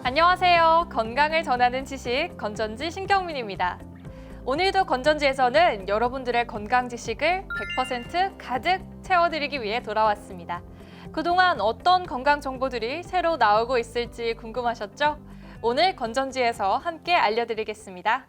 안녕하세요. 건강을 전하는 지식 건전지 신경민입니다. 오늘도 건전지에서는 여러분들의 건강 지식을 100% 가득 채워드리기 위해 돌아왔습니다. 그동안 어떤 건강 정보들이 새로 나오고 있을지 궁금하셨죠? 오늘 건전지에서 함께 알려드리겠습니다.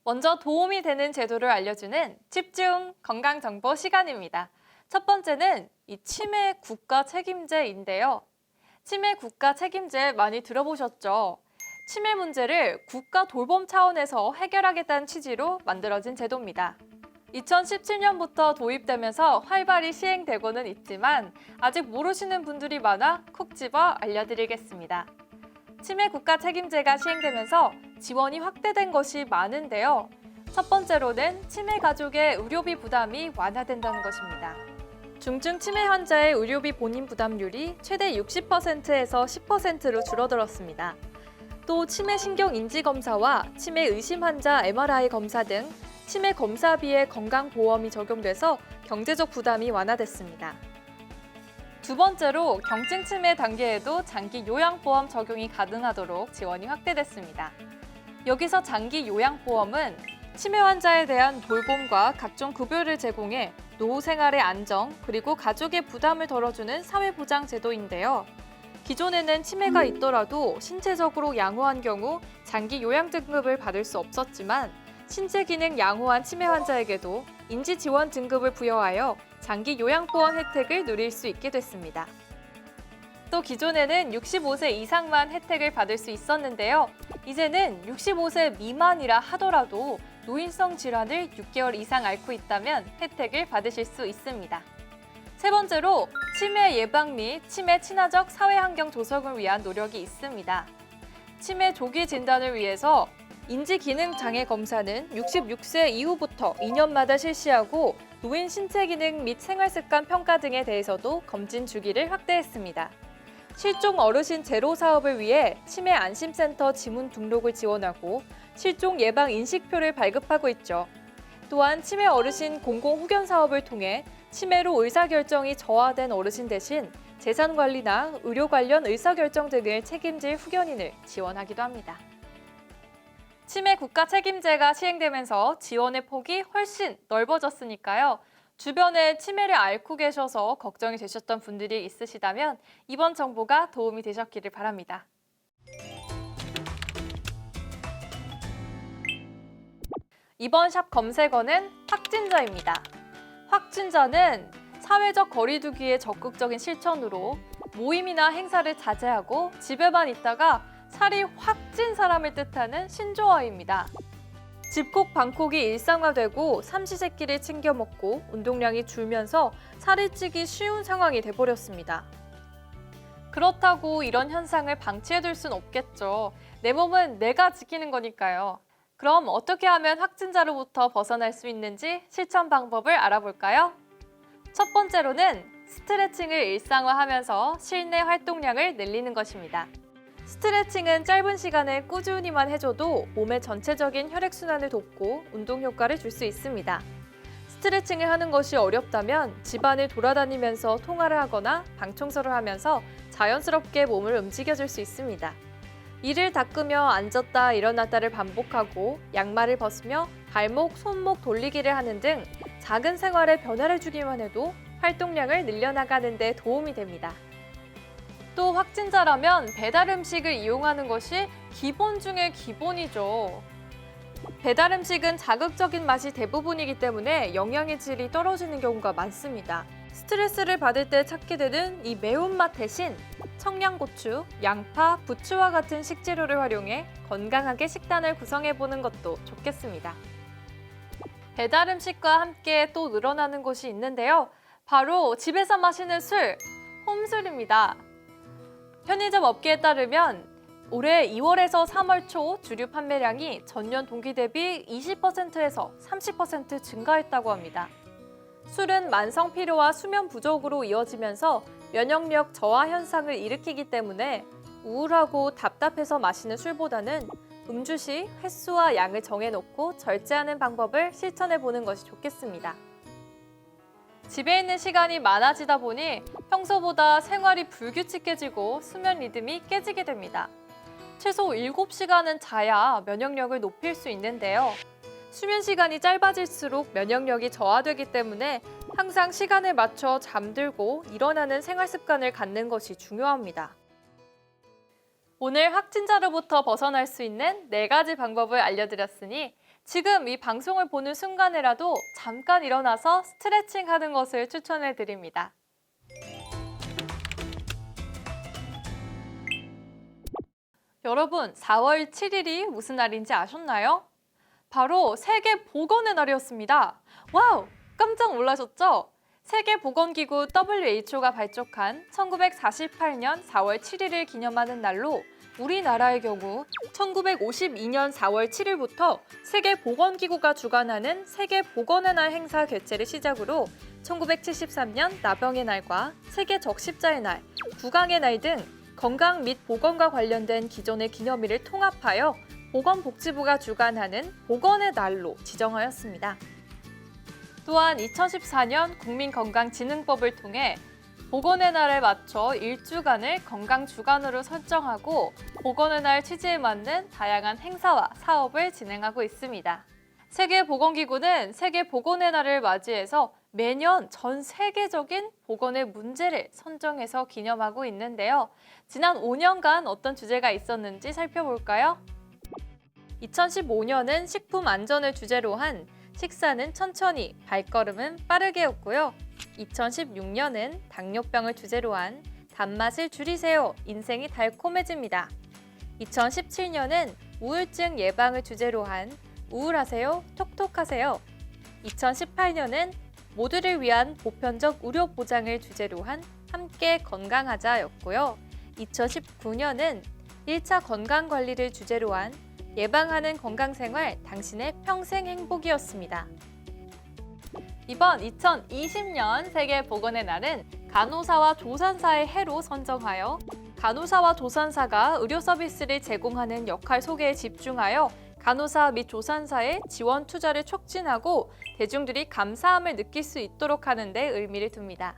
먼저 도움이 되는 제도를 알려주는 집중 건강정보 시간입니다. 첫 번째는 이 치매 국가 책임제인데요. 치매 국가 책임제 많이 들어보셨죠? 치매 문제를 국가 돌봄 차원에서 해결하겠다는 취지로 만들어진 제도입니다. 2017년부터 도입되면서 활발히 시행되고는 있지만 아직 모르시는 분들이 많아 콕 집어 알려드리겠습니다. 치매 국가 책임제가 시행되면서 지원이 확대된 것이 많은데요. 첫 번째로는 치매 가족의 의료비 부담이 완화된다는 것입니다. 중증 치매 환자의 의료비 본인 부담률이 최대 60%에서 10%로 줄어들었습니다. 또 치매 신경 인지 검사와 치매 의심 환자 MRI 검사 등 치매 검사비에 건강보험이 적용돼서 경제적 부담이 완화됐습니다. 두 번째로 경증 치매 단계에도 장기 요양보험 적용이 가능하도록 지원이 확대됐습니다. 여기서 장기 요양보험은 치매 환자에 대한 돌봄과 각종 급여를 제공해 노후 생활의 안정 그리고 가족의 부담을 덜어주는 사회보장 제도인데요. 기존에는 치매가 있더라도 신체적으로 양호한 경우 장기 요양 등급을 받을 수 없었지만 신체 기능 양호한 치매 환자에게도 인지 지원 등급을 부여하여 장기 요양보험 혜택을 누릴 수 있게 됐습니다. 또 기존에는 65세 이상만 혜택을 받을 수 있었는데요. 이제는 65세 미만이라 하더라도 노인성 질환을 6개월 이상 앓고 있다면 혜택을 받으실 수 있습니다. 세 번째로 치매 예방 및 치매 친화적 사회 환경 조성을 위한 노력이 있습니다. 치매 조기 진단을 위해서 인지기능장애 검사는 66세 이후부터 2년마다 실시하고 노인 신체 기능 및 생활습관 평가 등에 대해서도 검진 주기를 확대했습니다. 실종 어르신 제로 사업을 위해 치매 안심센터 지문 등록을 지원하고 실종 예방 인식표를 발급하고 있죠. 또한 치매 어르신 공공 후견 사업을 통해 치매로 의사결정이 저하된 어르신 대신 재산 관리나 의료 관련 의사결정 등을 책임질 후견인을 지원하기도 합니다. 치매 국가 책임제가 시행되면서 지원의 폭이 훨씬 넓어졌으니까요. 주변에 치매를 앓고 계셔서 걱정이 되셨던 분들이 있으시다면 이번 정보가 도움이 되셨기를 바랍니다. 이번 샵 검색어는 확진자입니다. 확진자는 사회적 거리 두기의 적극적인 실천으로 모임이나 행사를 자제하고 집에만 있다가 살이 확 찐 사람을 뜻하는 신조어입니다. 집콕 방콕이 일상화되고 삼시세끼를 챙겨 먹고 운동량이 줄면서 살이 찌기 쉬운 상황이 돼버렸습니다. 그렇다고 이런 현상을 방치해둘 순 없겠죠. 내 몸은 내가 지키는 거니까요. 그럼 어떻게 하면 확진자로부터 벗어날 수 있는지 실천 방법을 알아볼까요? 첫 번째로는 스트레칭을 일상화하면서 실내 활동량을 늘리는 것입니다. 스트레칭은 짧은 시간에 꾸준히만 해줘도 몸의 전체적인 혈액순환을 돕고 운동 효과를 줄 수 있습니다. 스트레칭을 하는 것이 어렵다면 집안을 돌아다니면서 통화를 하거나 방 청소를 하면서 자연스럽게 몸을 움직여줄 수 있습니다. 이를 닦으며 앉았다 일어났다를 반복하고 양말을 벗으며 발목, 손목 돌리기를 하는 등 작은 생활에 변화를 주기만 해도 활동량을 늘려나가는 데 도움이 됩니다. 또 확진자라면 배달 음식을 이용하는 것이 기본 중의 기본이죠. 배달 음식은 자극적인 맛이 대부분이기 때문에 영양의 질이 떨어지는 경우가 많습니다. 스트레스를 받을 때 찾게 되는 이 매운맛 대신 청양고추, 양파, 부추와 같은 식재료를 활용해 건강하게 식단을 구성해보는 것도 좋겠습니다. 배달 음식과 함께 또 늘어나는 것이 있는데요. 바로 집에서 마시는 술, 홈술입니다. 편의점 업계에 따르면 올해 2월에서 3월 초 주류 판매량이 전년 동기 대비 20%에서 30% 증가했다고 합니다. 술은 만성 피로와 수면 부족으로 이어지면서 면역력 저하 현상을 일으키기 때문에 우울하고 답답해서 마시는 술보다는 음주 시 횟수와 양을 정해놓고 절제하는 방법을 실천해보는 것이 좋겠습니다. 집에 있는 시간이 많아지다 보니 평소보다 생활이 불규칙해지고 수면 리듬이 깨지게 됩니다. 최소 7시간은 자야 면역력을 높일 수 있는데요. 수면 시간이 짧아질수록 면역력이 저하되기 때문에 항상 시간을 맞춰 잠들고 일어나는 생활 습관을 갖는 것이 중요합니다. 오늘 확진자로부터 벗어날 수 있는 4가지 방법을 알려드렸으니 지금 이 방송을 보는 순간에라도 잠깐 일어나서 스트레칭 하는 것을 추천해 드립니다. 여러분, 4월 7일이 무슨 날인지 아셨나요? 바로 세계보건의 날이었습니다. 와우! 깜짝 놀라셨죠? 세계보건기구 WHO가 발족한 1948년 4월 7일을 기념하는 날로 우리나라의 경우 1952년 4월 7일부터 세계보건기구가 주관하는 세계보건의 날 행사 개최를 시작으로 1973년 나병의 날과 세계적십자의 날, 구강의 날 등 건강 및 보건과 관련된 기존의 기념일을 통합하여 보건복지부가 주관하는 보건의 날로 지정하였습니다. 또한 2014년 국민건강진흥법을 통해 보건의 날에 맞춰 일주간을 건강주간으로 설정하고 보건의 날 취지에 맞는 다양한 행사와 사업을 진행하고 있습니다. 세계보건기구는 세계보건의 날을 맞이해서 매년 전 세계적인 보건의 문제를 선정해서 기념하고 있는데요. 지난 5년간 어떤 주제가 있었는지 살펴볼까요? 2015년은 식품 안전을 주제로 한 식사는 천천히, 발걸음은 빠르게였고요. 2016년은 당뇨병을 주제로 한 단맛을 줄이세요, 인생이 달콤해집니다. 2017년은 우울증 예방을 주제로 한 우울하세요, 톡톡하세요. 2018년은 모두를 위한 보편적 의료 보장을 주제로 한 함께 건강하자였고요. 2019년은 1차 건강관리를 주제로 한 예방하는 건강생활, 당신의 평생 행복이었습니다. 이번 2020년 세계보건의 날은 간호사와 조산사의 해로 선정하여 간호사와 조산사가 의료 서비스를 제공하는 역할 소개에 집중하여 간호사 및 조산사의 지원 투자를 촉진하고 대중들이 감사함을 느낄 수 있도록 하는 데 의미를 둡니다.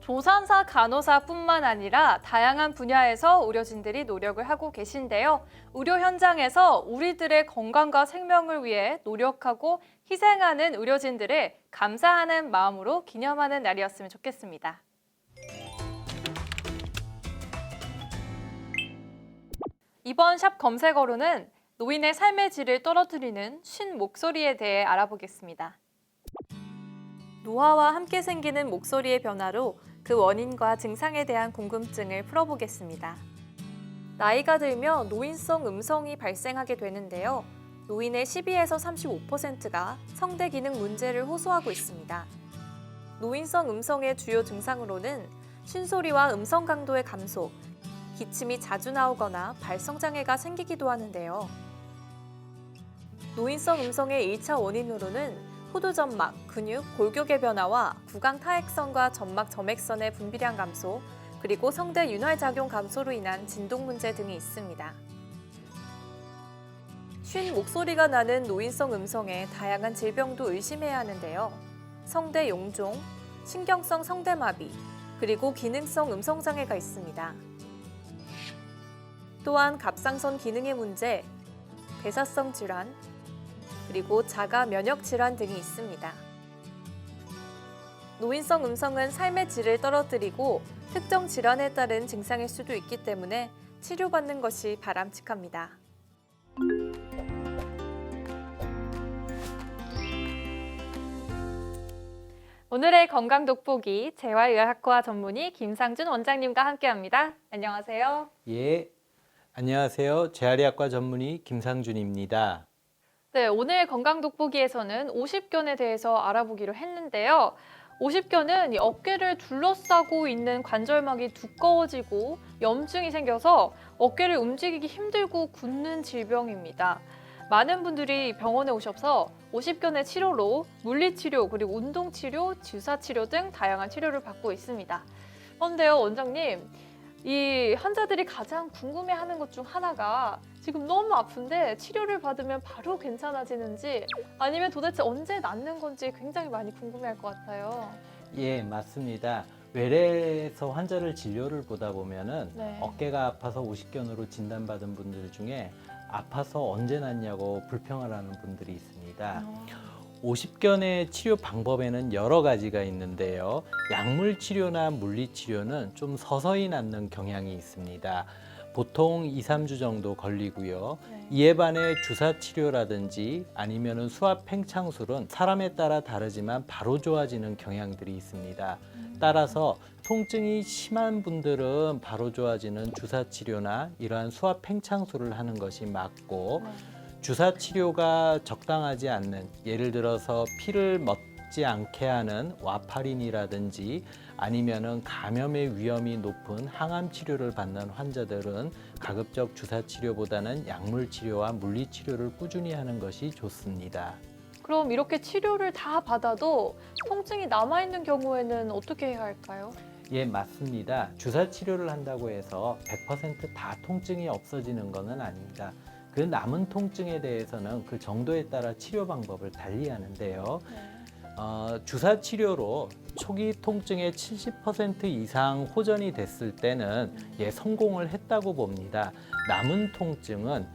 조산사, 간호사뿐만 아니라 다양한 분야에서 의료진들이 노력을 하고 계신데요. 의료 현장에서 우리들의 건강과 생명을 위해 노력하고 희생하는 의료진들을 감사하는 마음으로 기념하는 날이었으면 좋겠습니다. 이번 샵 검색어로는 노인의 삶의 질을 떨어뜨리는 쉰 목소리에 대해 알아보겠습니다. 노화와 함께 생기는 목소리의 변화로 그 원인과 증상에 대한 궁금증을 풀어보겠습니다. 나이가 들면 노인성 음성이 발생하게 되는데요. 노인의 12에서 35%가 성대 기능 문제를 호소하고 있습니다. 노인성 음성의 주요 증상으로는 쉰소리와 음성 강도의 감소, 기침이 자주 나오거나 발성장애가 생기기도 하는데요. 노인성 음성의 1차 원인으로는 호두점막, 근육, 골격의 변화와 구강 타액선과 점막 점액선의 분비량 감소, 그리고 성대 윤활작용 감소로 인한 진동 문제 등이 있습니다. 쉰 목소리가 나는 노인성 음성에 다양한 질병도 의심해야 하는데요. 성대 용종, 신경성 성대마비, 그리고 기능성 음성장애가 있습니다. 또한 갑상선 기능의 문제, 대사성 질환, 그리고 자가 면역 질환 등이 있습니다. 노인성 음성은 삶의 질을 떨어뜨리고 특정 질환에 따른 증상일 수도 있기 때문에 치료받는 것이 바람직합니다. 오늘의 건강 돋보기 재활의학과 전문의 김상준 원장님과 함께합니다. 안녕하세요. 예, 안녕하세요. 재활의학과 전문의 김상준입니다. 네, 오늘 건강 돋보기에서는 오십견에 대해서 알아보기로 했는데요. 오십견은 이 어깨를 둘러싸고 있는 관절막이 두꺼워지고 염증이 생겨서 어깨를 움직이기 힘들고 굳는 질병입니다. 많은 분들이 병원에 오셔서 오십견의 치료로 물리치료, 그리고 운동치료, 주사치료 등 다양한 치료를 받고 있습니다. 그런데요, 원장님, 이 환자들이 가장 궁금해하는 것 중 하나가 지금 너무 아픈데 치료를 받으면 바로 괜찮아지는지 아니면 도대체 언제 낫는 건지 굉장히 많이 궁금해할 것 같아요. 예, 맞습니다. 외래에서 환자를 진료를 보다 보면은 네. 어깨가 아파서 오십견으로 진단받은 분들 중에 아파서 언제 낫냐고 불평을 하는 분들이 있습니다. 오십견의 치료 방법에는 여러 가지가 있는데요. 약물 치료나 물리 치료는 좀 서서히 낫는 경향이 있습니다. 보통 2, 3주 정도 걸리고요. 네. 이에 반해 주사 치료라든지 아니면은 수압 팽창술은 사람에 따라 다르지만 바로 좋아지는 경향들이 있습니다. 따라서 통증이 심한 분들은 바로 좋아지는 주사 치료나 이러한 수압 팽창술을 하는 것이 맞고, 네. 주사 치료가 적당하지 않는, 예를 들어서 피를 먹지 않게 하는 와파린이라든지 아니면은 감염의 위험이 높은 항암 치료를 받는 환자들은 가급적 주사 치료보다는 약물 치료와 물리 치료를 꾸준히 하는 것이 좋습니다. 그럼 이렇게 치료를 다 받아도 통증이 남아있는 경우에는 어떻게 해야 할까요? 예, 맞습니다. 주사 치료를 한다고 해서 100%다 통증이 없어지는 것은 아닙니다. 그 남은 통증에 대해서는 그 정도에 따라 치료 방법을 달리 하는데요. 주사 치료로 초기 통증의 70% 이상 호전이 됐을 때는 성공을 했다고 봅니다. 남은 통증은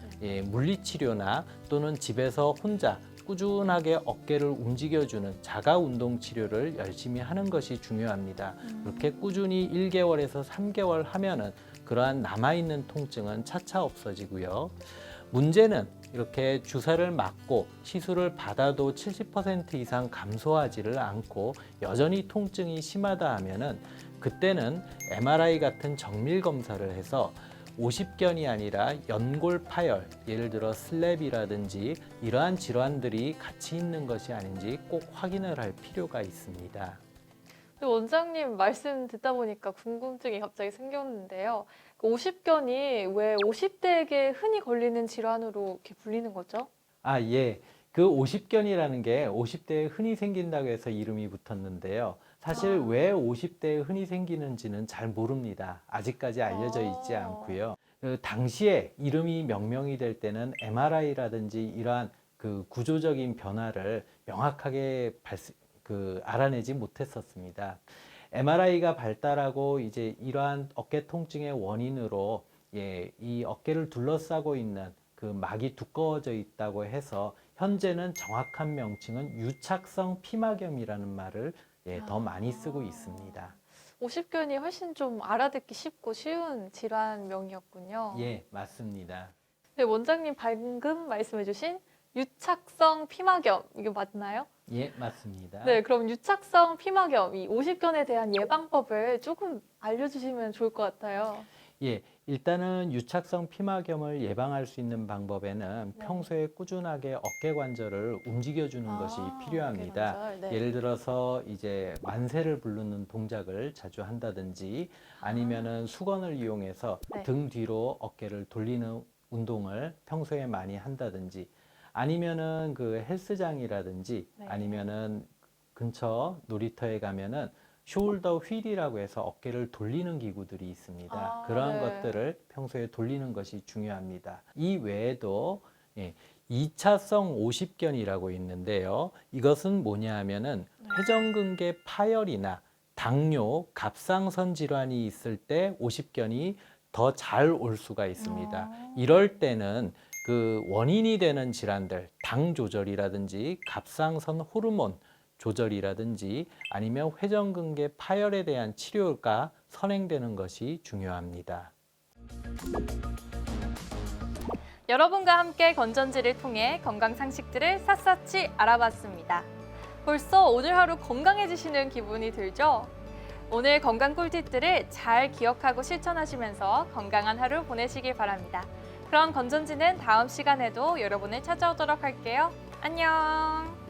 물리 치료나 또는 집에서 혼자 꾸준하게 어깨를 움직여주는 자가 운동 치료를 열심히 하는 것이 중요합니다. 그렇게 꾸준히 1개월에서 3개월 하면은 그러한 남아있는 통증은 차차 없어지고요. 문제는 이렇게 주사를 맞고 시술을 받아도 70% 이상 감소하지를 않고 여전히 통증이 심하다 하면은 그때는 MRI 같은 정밀 검사를 해서 오십견이 아니라 연골 파열, 예를 들어 슬랩이라든지 이러한 질환들이 같이 있는 것이 아닌지 꼭 확인을 할 필요가 있습니다. 원장님 말씀 듣다 보니까 궁금증이 갑자기 생겼는데요. 그 오십견이 왜 50대에게 흔히 걸리는 질환으로 이렇게 불리는 거죠? 아, 예. 그 오십견이라는 게 50대에 흔히 생긴다고 해서 이름이 붙었는데요. 사실 왜 50대에 흔히 생기는지는 잘 모릅니다. 아직까지 알려져 있지 않고요. 그 당시에 이름이 명명이 될 때는 MRI라든지 이러한 그 구조적인 변화를 명확하게 알아내지 못했었습니다. MRI가 발달하고 이제 이러한 어깨 통증의 원인으로 이 어깨를 둘러싸고 있는 그 막이 두꺼워져 있다고 해서 현재는 정확한 명칭은 유착성 피막염이라는 말을 더 많이 쓰고 있습니다. 오십견이 훨씬 좀 알아듣기 쉽고 쉬운 질환명이었군요. 예, 맞습니다. 네, 원장님 방금 말씀해주신 유착성 피막염, 이게 맞나요? 예, 맞습니다. 네, 그럼 유착성 피막염, 이 오십견에 대한 예방법을 조금 알려주시면 좋을 것 같아요. 예, 일단은 유착성 피막염을 예방할 수 있는 방법에는 네. 평소에 꾸준하게 어깨 관절을 움직여주는 것이 필요합니다. 어깨관절, 네. 예를 들어서 이제 만세를 부르는 동작을 자주 한다든지 아니면은 수건을 이용해서 네. 등 뒤로 어깨를 돌리는 운동을 평소에 많이 한다든지 아니면은 그 헬스장이라든지 네. 아니면은 근처 놀이터에 가면은 숄더 휠이라고 해서 어깨를 돌리는 기구들이 있습니다. 그러한 네. 것들을 평소에 돌리는 것이 중요합니다. 이 외에도 2차성 오십견이라고 있는데요. 이것은 뭐냐 하면은 회전근개 파열이나 당뇨, 갑상선 질환이 있을 때 오십견이 더 잘 올 수가 있습니다. 이럴 때는 그 원인이 되는 질환들, 당 조절이라든지 갑상선 호르몬 조절이라든지 아니면 회전근개 파열에 대한 치료가 선행되는 것이 중요합니다. 여러분과 함께 건전지를 통해 건강 상식들을 샅샅이 알아봤습니다. 벌써 오늘 하루 건강해지시는 기분이 들죠? 오늘 건강 꿀팁들을 잘 기억하고 실천하시면서 건강한 하루 보내시길 바랍니다. 그럼 건전지는 다음 시간에도 여러분을 찾아오도록 할게요. 안녕!